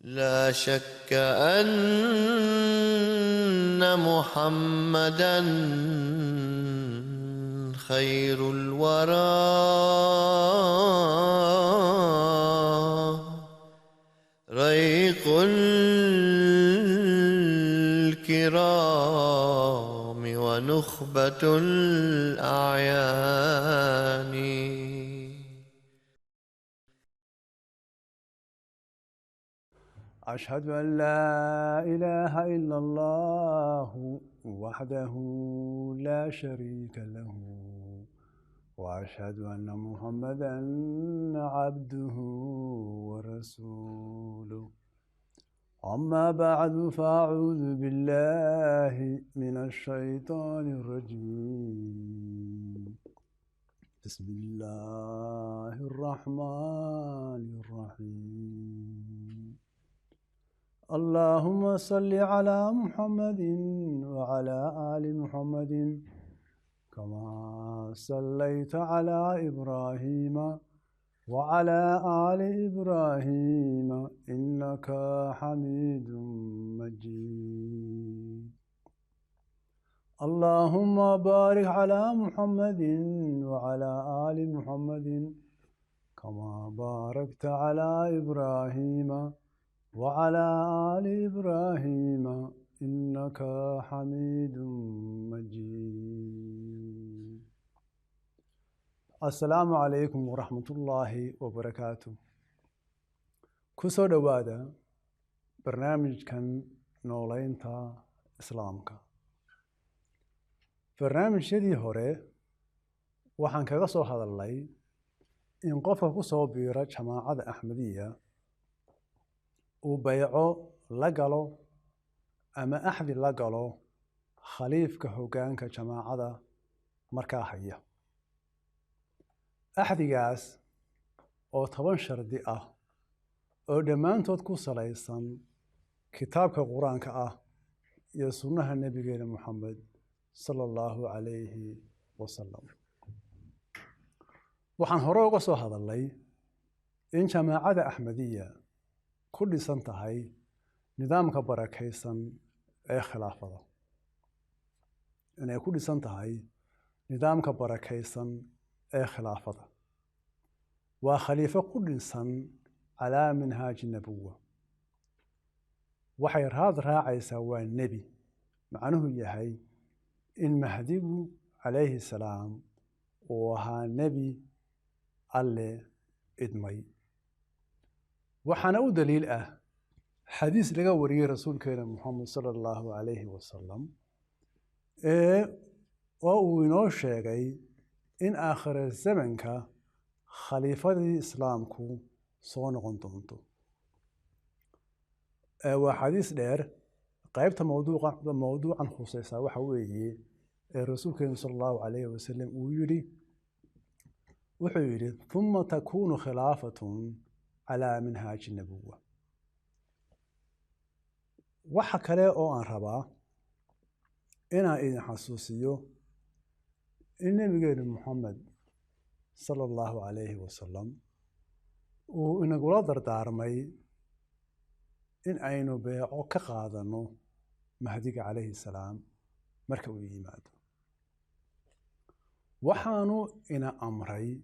لا شك أن محمدًا خير الورى ريق الكرام ونخبة الأعيان. أشهد أن لا إله إلا الله وحده لا شريك له وأشهد أن محمدًا عبده ورسوله. أما بعد فأعوذ بالله من الشيطان الرجيم. بسم الله الرحمن الرحيم. اللهم صل على محمد وعلى آل محمد كما صليت على إبراهيم وعلى آل إبراهيم إنك حميد مجيد. اللهم بارك على محمد وعلى آل محمد كما باركت على إبراهيم وعلى آل إبراهيم إنك حميد مجيد. السلام عليكم ورحمة الله وبركاته. كسو دوادا برنامج كان نولينتا إسلامك. برنامج شدي هوري وحان كغسو هذا اللي إن قفا كسو بيرا جماعة أحمدية وبيعو لقلو أما أحد لقلو خليف كهوغان كجماعة مركاحية أحد جاس أو طبعا شردي أو دمان تدكو صليصا كتاب كقرآن يسونها النبي محمد صلى الله عليه وسلم. وحن هروق سو هذا اللي إن جماعة أحمدية كل سنتهاي نظامك بركيسا أي خلافة إن كل سنتهاي نظامك بركيسا أي خلافة وخليفة كل سن على منهاج النبوة وحير هذا راعي سوى النبي معناه يهي إن مهديه عليه السلام وها نبي alle idmay waxaana u daliil xadiis laga wariyay rasuulkeena Muhammad sallallahu alayhi wasallam oo uu inoo sheegay in aakhir zamanka khaliifadii islaamku soo noqon doonto. waa xadiis dheer qaybta mawduucan khusaysa waxa weeye rasuulkeena sallallahu alayhi wasallam uu yiri وحيري ثم تكون خلافة على منهاج النبوة. وحكى له أو أن ربا إنا إذن حسوسيو إن النبي محمد صلى الله عليه وسلم وإن قرادر دارمي إن أينو بيعو كقادنو مهديك عليه السلام مركو إيماد وحانو إنا أمري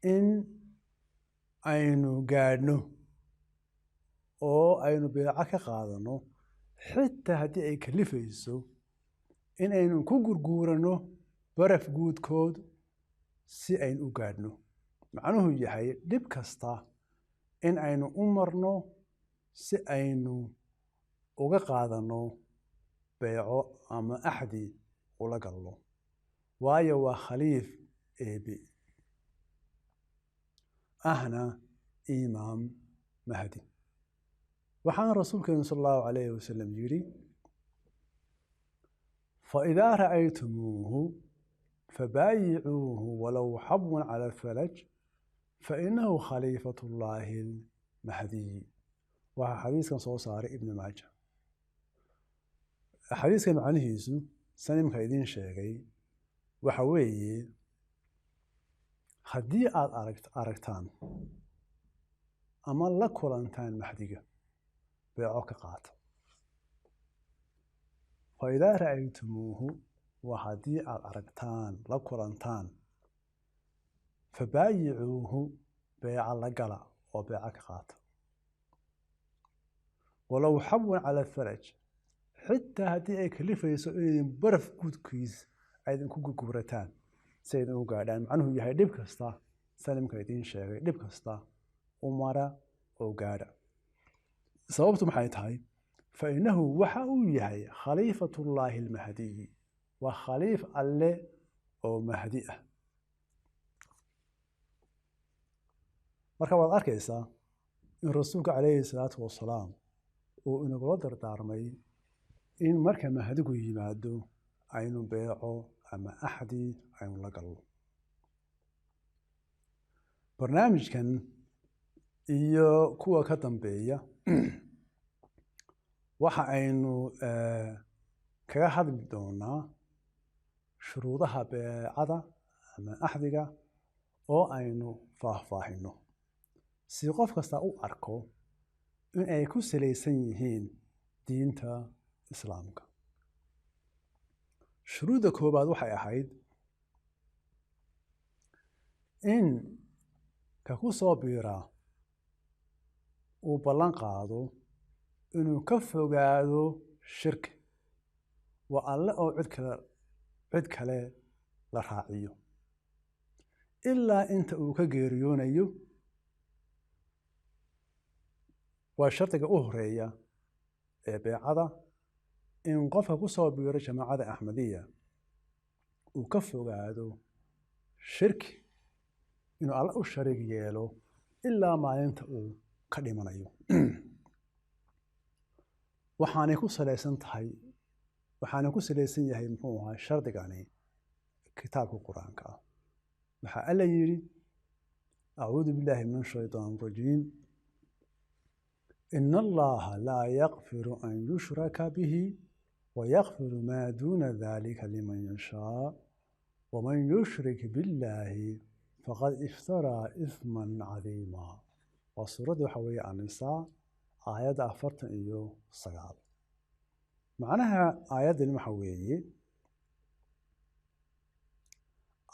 إن أينو قادنو أو أينو بيعك قادنو حتى هدي أي كلفيسو إن أينو كوغورغورنو برف جود كود سي أينو قادنو معنوه يحي دب كستا إن أينو أمرنو سي أينو أوغا قادنو بيعو أما أحدي ولقلو وايو خليف إيبي أهنا إمام مهدي. وحان رسولك صلى الله عليه وسلم يري فإذا رأيتموه فبايعوه ولو حبوا على الفلج فإنه خليفة الله المهدي. وحديث كان صار ابن ماجه. حديث كان عنه سنم كايدين شيغي وحوي haddii aad aragtaan ama la kulantaan mahdiga beeco ka qaata faidaa ra'aytumuuhu waa haddii aad aragtaan la kulantaan fabaayicuuhu beeca la gala oo beeca ka qaata walow xabwan cala faraj xitaa haddii ay kalifayso inaydin baraf guudkiis aydin ku gurgurataan si aydin u gaadhaan macnuhu yahay dhib kasta salimka idiin sheegay dhib kasta u mara oo gaadha sababtu maxay tahay fa innahu waxa uu yahay khaliifatullaahi almahdiyi waa khaliif alle oo mahdi ah marka waad arkaysaa in rasuulka calayhi salaatu wasalaam uu inagula dardaarmay in marka mahdigu yimaado aynu beeco ama axdi aynu la galno barnaamijkan iyo kuwa ka dambeeya waxa aynu kaga hadli doonaa shuruudaha beecada ama axdiga oo aynu faahfaahino si qof kasta u arko in ay ku salaysan yihiin diinta islaamka shuruudda koobaad waxay ahayd in ka ku soo biiraa uu ballan qaado inuu ka fogaado shirki waa alle oo cid kale la raaciyo ilaa inta uu ka geeriyoonayo waa shardiga u horeeya ee beecada in qofka ku soo biiro jamaacada axmediya uu ka fogaado shirki inuu alle u shariig yeelo ilaa maalinta uu ka dhimanayo waxaanay ku salaysan yahay muxuu ahaa shardigani kitaabka qur-aanka ah waxaa alla yidhi acuudu billaahi min ashaytaan rajiim ina allaha laa yakfiru an yushraka bihi wayakfiru maa duuna dalika liman yashaa waman yushrik billaahi faqad iftaraa isman cadiima waa suuradda waxa weeye annisaa aayadda 49 macnaha aayaddani waxa weeye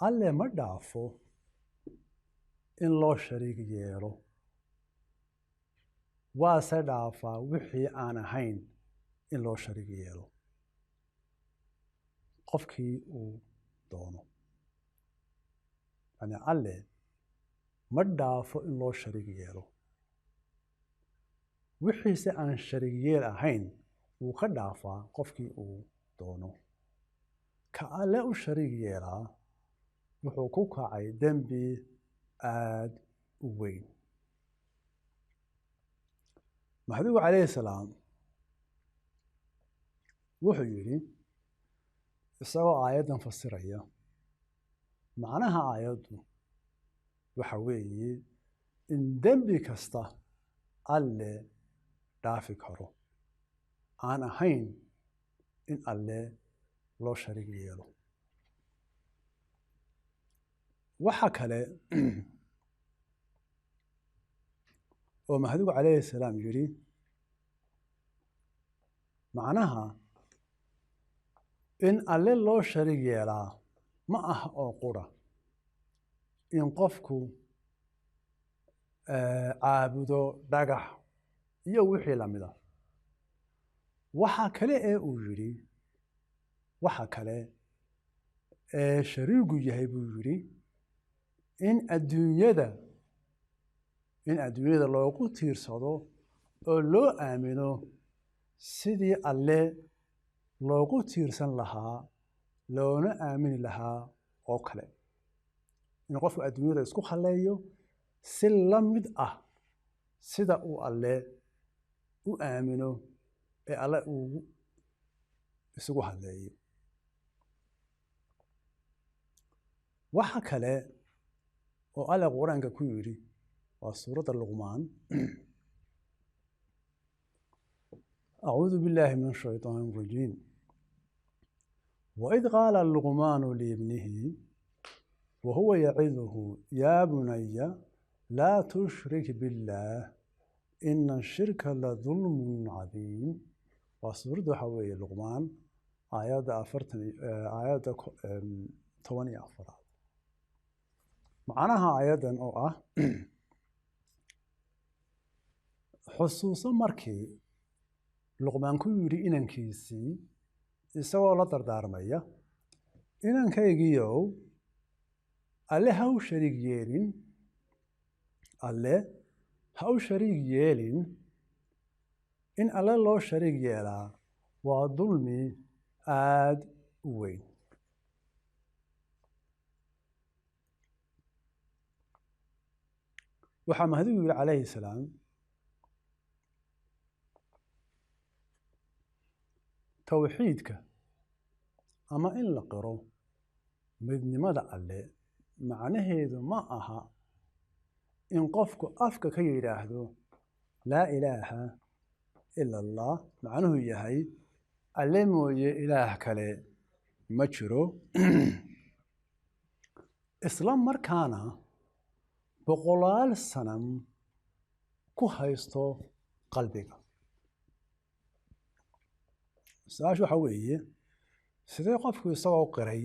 alle ma dhaafo in loo shariig yeelo waase dhaafaa wixii aan ahayn in loo shariig yeelo qofkii uu doono yani alle ma dhaafo in loo shariig yeelo wixiise aan shariig yeel ahayn wuu ka dhaafaa qofkii uu doono ka alle u shariig yeelaa wuxuu ku kacay dembi aada u weyn mahdigu calayhi salaam wuxuu yidhi isagoo aayaddan fasiraya macnaha aayaddu waxa weeye in dembi kasta alle dhaafi karo aan ahayn in alle loo shariig yeelo waxa kale oo mahdigu calayhi salaam yidhi macnaha in alle loo shariig yeelaa ma aha oo qura in qofku caabudo dhagax iyo wixii la mida waxa kale ee uu yidhi waxa kale ee shariigu yahay buu yidhi in adduunyada loogu tiirsado oo loo aamino sidii alle loogu tiirsan lahaa loona aamini lahaa oo kale in qofku adduunyada isku halleeyo si la mid ah sida uu alle u aamino ee alle uu isugu halleeyo waxa kale oo alle qur-aanka ku yidhi waa suuradda luqmaan acuudu billaahi min ashaytaan rajiim waid qaala luqmaanu liibnihi wahuwa yaciduhu yaa bunaya laa tushrik billaah ina ashirka ladulmun cadiim waa suuradda waxaa weeye luqmaan aayadda 14 macnaha aayaddan oo ah xusuuso markii luqmaan ku yidhi inankiisii isagoo la dardaarmaya inankaygiiow alle ha u shariig yeelin alle ha u shariig yeelin in alle loo shariig yeelaa waa dulmi aad u weyn waxaa mahdigu yidhi calayhi salaam towxiidka ama in la qiro midnimada alle macnaheedu ma aha in qofku afka ka yidhaahdo laa ilaaha ila allah macnuhu yahay alle mooye ilaah kale ma jiro isla markaana boqolaal sanam ku haysto qalbiga su-aashu waxaa weeye sidee qofku isagoo qiray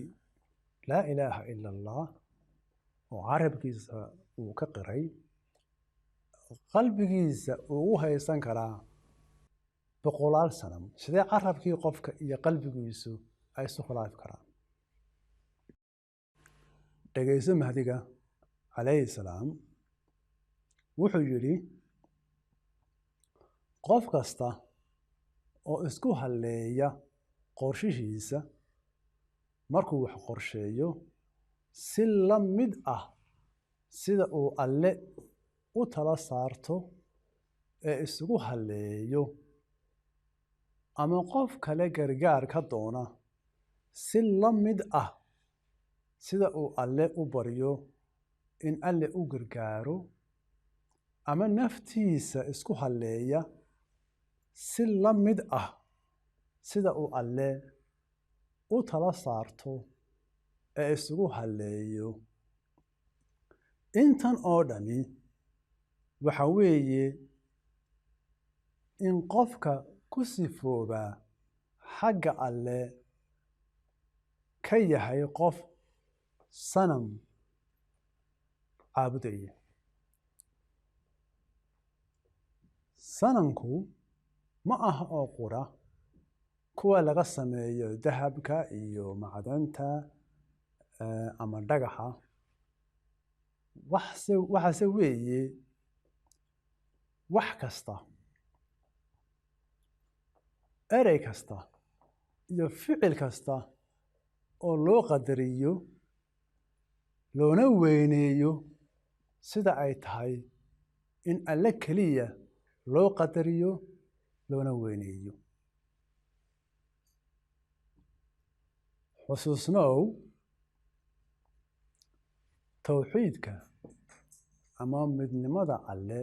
laa ilaaha ila allah oo carabkiisa uu ka qiray qalbigiisa uu u haysan karaa boqolaal sanam sidee carabkii qofka iyo qalbigiisu ay isu khilaafi karaan dhegayso mahdiga calayhi salaam wuxuu yidhi qof kasta oo isku halleeya qorshihiisa markuu wax qorsheeyo si la mid ah sida uu alle u tala saarto ee isugu halleeyo ama qof kale gargaar ka doona si la mid ah sida uu alle u baryo in alle u gargaaro ama naftiisa isku halleeya si la mid ah sida uu alle u tala saarto ee isugu halleeyo intan oo dhami waxa weeye in qofka ku sifoobaa xagga alle ka yahay qof sanam caabudaya sanamku ma aha oo qura kuwa laga sameeyo dahabka iyo macdanta ama dhagaxa waxaase weeye wax kasta erey kasta iyo ficil kasta oo loo qadariyo loona weyneeyo sida ay tahay in alle keliya loo qadariyo loona weyneeyo xusuusnow towxiidka ama midnimada alle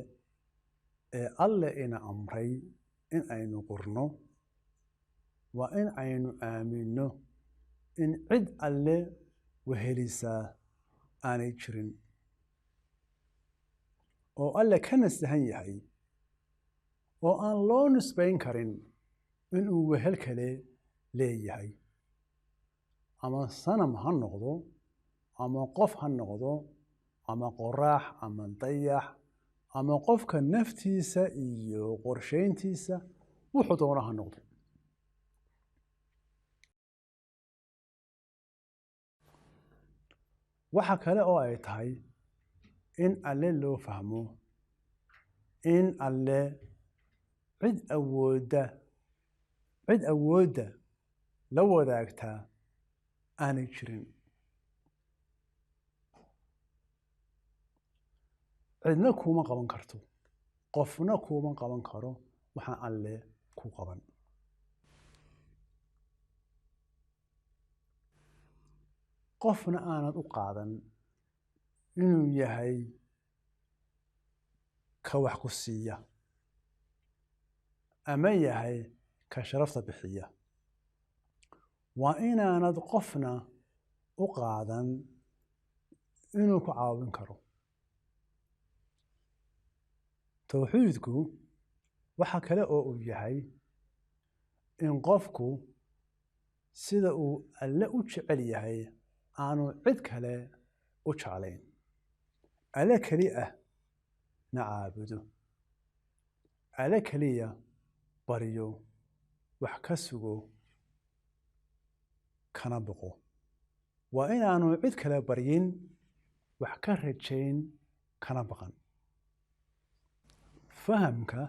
ee alle ina amray in aynu qurno waa in aynu aaminno in cid alle wehelisaa aanay jirin oo alle ka nasahan yahay oo aan loo nisbayn karin inuu wehel kale leeyahay ama sanam ha noqdo ama qof ha noqdo ama qoraax ama dayax ama qofka naftiisa iyo qorshayntiisa wuxuu doona ha noqdo waxa kale oo ay tahay in alle loo fahmo in alle cid awoodda la wadaagtaa aanay jirin cidna kuuma qaban karto qofna kuuma qaban karo waxaan alle ku qaban qofna aanad u qaadan inuu yahay ka wax ku siiya ama yahay ka sharafta bixiya waa inaanad qofna u qaadan inuu ku caawin karo towxiidku waxa kale oo uu yahay in qofku sida uu alle u jecel yahay aanu cid kale u jeclayn alle keli ah na caabudo alle keliya baryo wax ka sugo kana boqo waa inaanu cid kale baryin wax ka rajayn kana baqan fahamka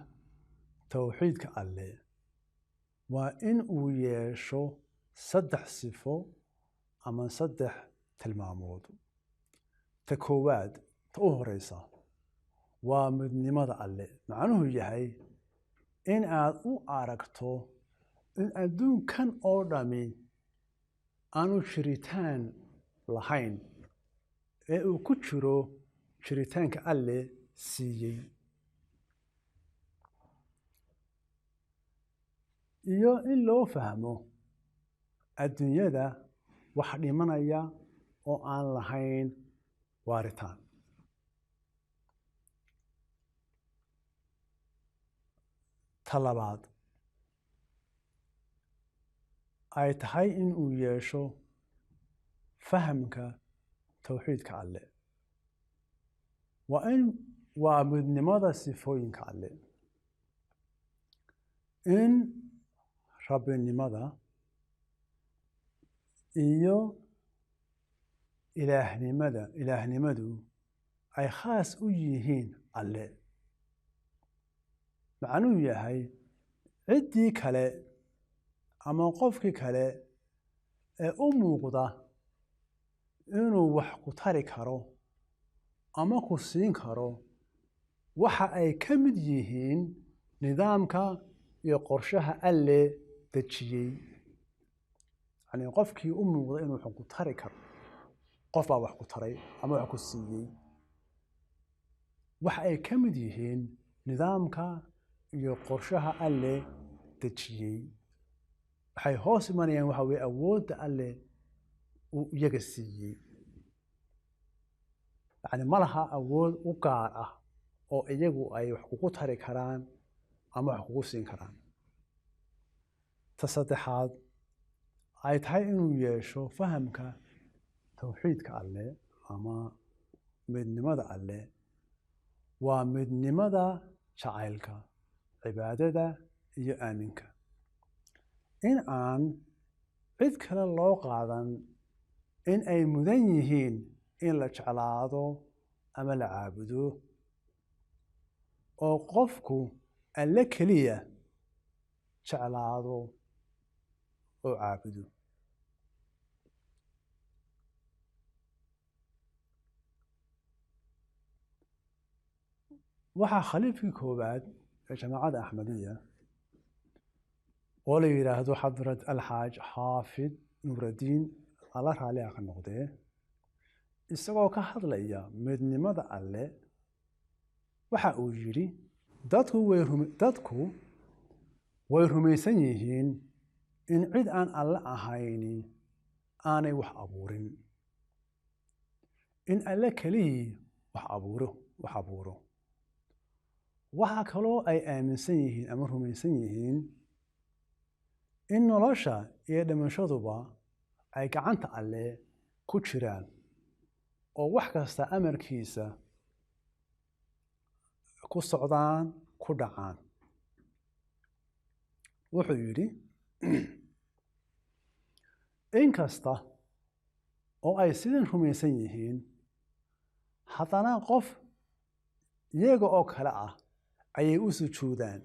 towxiidka alle waa in uu yeesho 3 sifo ama 3 tilmaamood ta koowaad ta u horeysa waa midnimada alle macnuhu yahay in aad u aragto in adduunkan oo dhami aanu jiritaan lahayn ee uu ku jiro jiritaanka alle siiyey iyo in loo fahmo adduunyada wax dhimanaya oo aan lahayn waaritaan ta labaad ay tahay in uu yeesho fahamka towxiidka alle waa midnimada sifooyinka alle in rabbinimada iyo ilaahnimadu ay khaas u yihiin alle macnuhu yahay ciddii kale ama qofkii kale ee u muuqda inuu wax ku tari karo ama ku siin karo waxa ay ka mid yihiin nidaamka iyo qorshaha alle dejiyey yacni qofkii u muuqda inuu wax ku tari karo qof baa wax ku taray ama wax ku siiyey waxa ay ka mid yihiin nidaamka iyo qorshaha alle dejiyey waxay hoos imanayaan waxa weeye awoodda alle uu iyaga siiyey yacni ma laha awood u gaar ah oo iyagu ay wax kugu tari karaan ama wax kugu siin karaan ta saddexaad ay tahay inuu yeesho fahamka towxiidka alle ama midnimada alle waa midnimada jacaylka cibaadada iyo aaminka in aan cid kale loo qaadan in ay mudan yihiin in la jeclaado ama la caabudo oo qofku alle keliya jeclaado oo caabudo waxaa khaliifkii koowaad ee jamaacadda axmediya oo la yidhaahdo xadrat alxaaj xaafid nuuraddiin alla raaliha ka noqdee isagoo ka hadlaya midnimada alle waxa uu yidhi dadku way rumaysan yihiin in cid aan alle ahayni aanay wax abuurin in alle keliyii wax abuuro waxaa kaloo ay aaminsan yihiin ama rumaysan yihiin in nolosha iyo dhimashaduba ay gacanta alle ku jiraan oo wax kasta amarkiisa ku socdaan ku dhacaan wuxuu yidhi in kasta oo ay sidan rumaysan yihiin haddana qof iyaga oo kale ah ayay u sujuudaan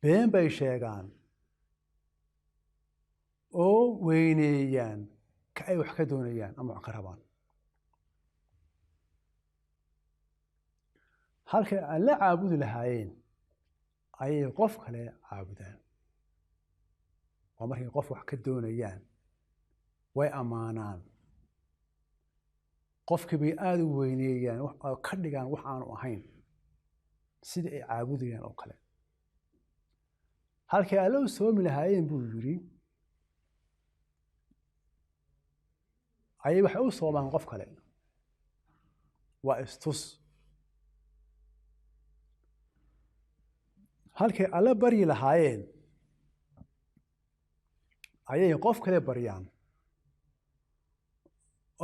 been bay sheegaan oo weyneeyaan ka ay wax ka doonayaan ama wax ka rabaan halkay alle caabudi lahaayeen ayay qof kale caabudaan waa markay qof wax ka doonayaan way ammaanaan qofkii bay aada u weyneeyaan ka dhigaan wax aanu ahayn sidii ay caabudayaan oo kale halkay alle u soomi lahaayeen buu yidhi ayay waxay u soomaan qof kale waa istus halkay alla baryi lahaayeen ayay qof kale baryaan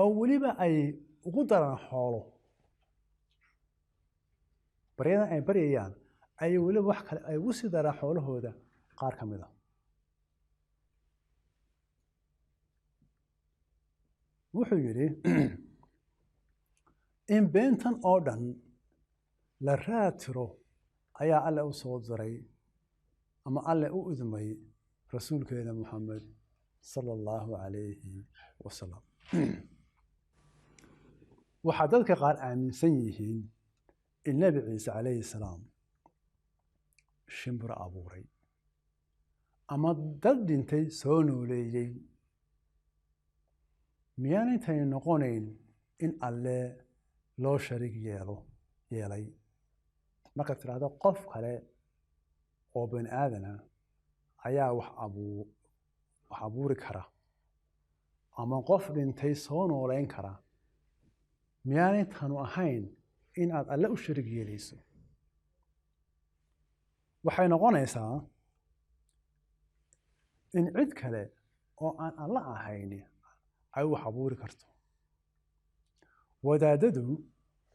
oo weliba ay ugu daraan xoolo baryadan ay baryayaan ayay weliba wax kale ay ugu sii daraan xoolahooda qaar ka mid a wuxuu yidhi in beentan oo dhan la raatiro ayaa alle u soo diray ama alle u idmay rasuulkeena Muxamed sala allahu calayhi wasalam waxaa dadka qaar aaminsan yihiin in nebi ciise calayhi salaam shimbiro abuuray ama dad dhintay soo nooleeyey miyaanaytay noqonayn in alle loo shariig yeelay markaad tidhaahdo qof kale oo bani aadana ayaa wax abuuri kara ama qof dhintay soo nooleyn kara miyaanay tanu ahayn in aad alle u shariig yeelayso waxay noqonaysaa in cid kale oo aan alle ahayn ay wax abuuri karto wadaadadu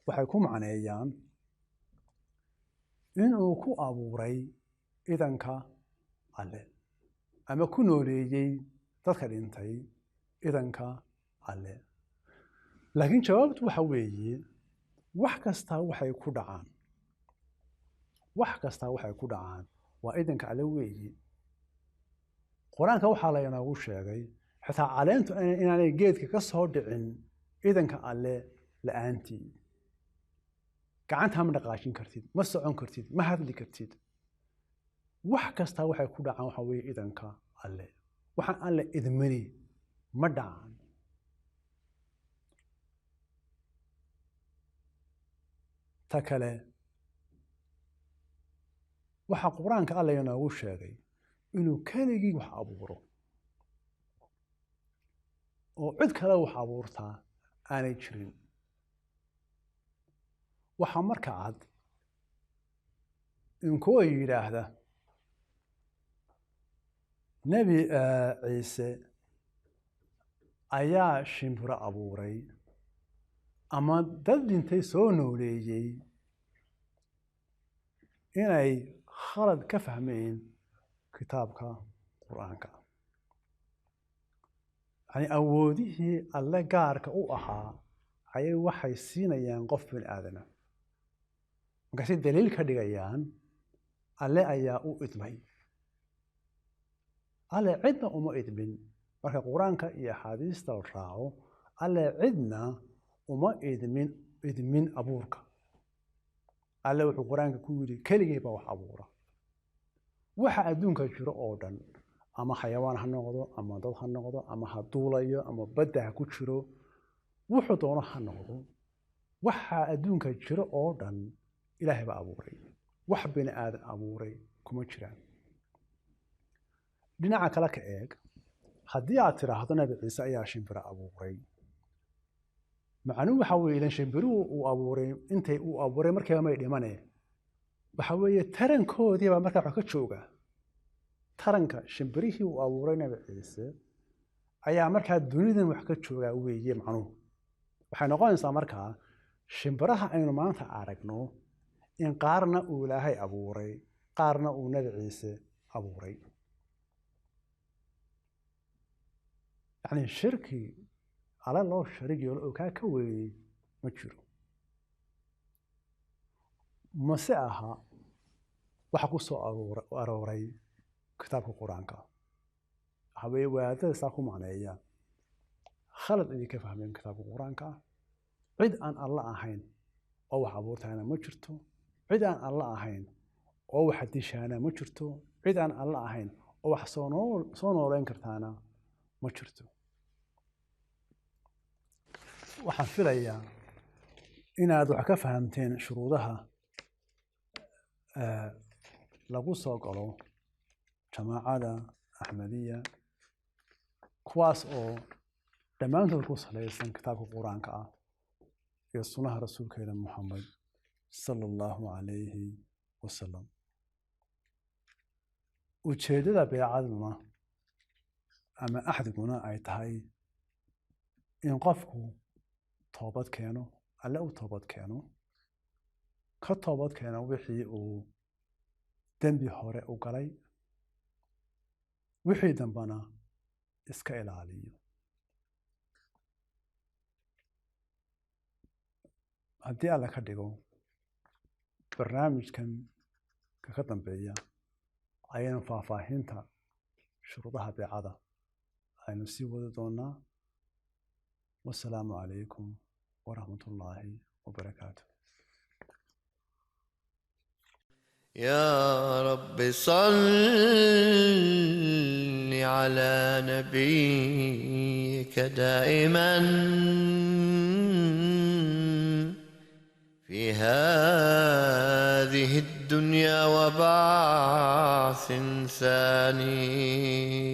waxay ku macneeyaan inuu ku abuuray idanka alle ama ku nooleeyey dadka dhintay idanka alle laakiin jawaabtu waxa weeye wax kastaa waxay ku dhacaan waa idanka alle weeye qur-aanka waxaa laynoogu sheegay xitaa caleentu inaanay geedka ka soo dhicin idanka alle la'aantii gacantaa ma dhaqaajin kartid ma socon kartid ma hadli kartid wax kastaa waxay ku dhacaan waxa weeye idanka alle waxaan alle idmini ma dhacan ta kale waxaa qur-aanka alle inoogu sheegay inuu keligii wax abuuro oo cid kale wax abuurtaa aanay jirin waxaa marka cad in kuwa yidhaahda nebi ciise ayaa shimbiro abuuray ama dad dhintay soo nooleeyey inay khalad ka fahmeen kitaabka qur-aanka yani awoodihii alle gaarka u ahaa ayay waxay siinayaan qof bani aadana markaasay daliil ka dhigayaan alle ayaa u idmay alle cidna uma idmin marka qur-aanka iyo axaadiista la raaco alle cidna uma idmin abuurka alle wuxuu qur-aanka ku yidhi keligii baa wax abuura waxa adduunka jiro oo dhan ama xayawaan ha noqdo ama dad ha noqdo ama ha duulayo ama badda ha ku jiro wuxuu doono ha noqdo waxa adduunka jiro oo dhan ilaahay baa abuuray wax bini aadan abuuray kuma jiraan dhinaca kale ka eeg haddii aad tiraahdo nabi ciise ayaa shimbiro abuuray macnuhu waxa weeye ilan shimbiruhu uu abuuray intay uu abuuray markiiba may dhimane waxa weeye tarankoodii baa markaa wax ka jooga taranka shimbirihii uu abuuray nabi ciise ayaa markaa dunidan wax ka joogaa weeye macnuhu waxay noqonaysaa markaa shimbiraha aynu maanta aragno in qaarna uu ilaahay abuuray qaarna uu nabi ciise abuuray yani shirki alle loo sharig yeelo oo kaa ka weeyey ma jiro mase aha waxa ku soo arooray kitaabka qur-aanka waxa weeye wadaadada saa ku macneeyaan khalad idin ka fahmeen kitaabka qur-aanka cid aan alla ahayn oo wax abuurtaana ma jirto cid aan alla ahayn oo wax dishaana ma jirto cid aan alla ahayn oo wax soo nooleyn kartaana ma jirto waxaan filayaa inaad wax ka fahamteen shuruudaha lagu soo galo jamaacada axmediya kuwaas oo dhammaantood ku salaysan kitaabka qur-aanka ah iyo sunnaha rasuulkeena Muxamed sala allahu calayhi wasalam ujeeddada beecaduna ama axdiguna ay tahay in qofku toobad keeno, alle u toobad keeno, ka toobad keeno wixii uu dembi hore u galay, wixii dambana iska ilaaliyo. haddii alla ka dhigo barnaamijkan ka dambeeya ayaynu faahfaahinta shuruudaha beecada aynu sii wadi doonaa. wasalaamu calaykum waraxmatullaahi wabarakaatu. يا رب صل على نبيك دائما في هذه الدنيا وبعث ثاني.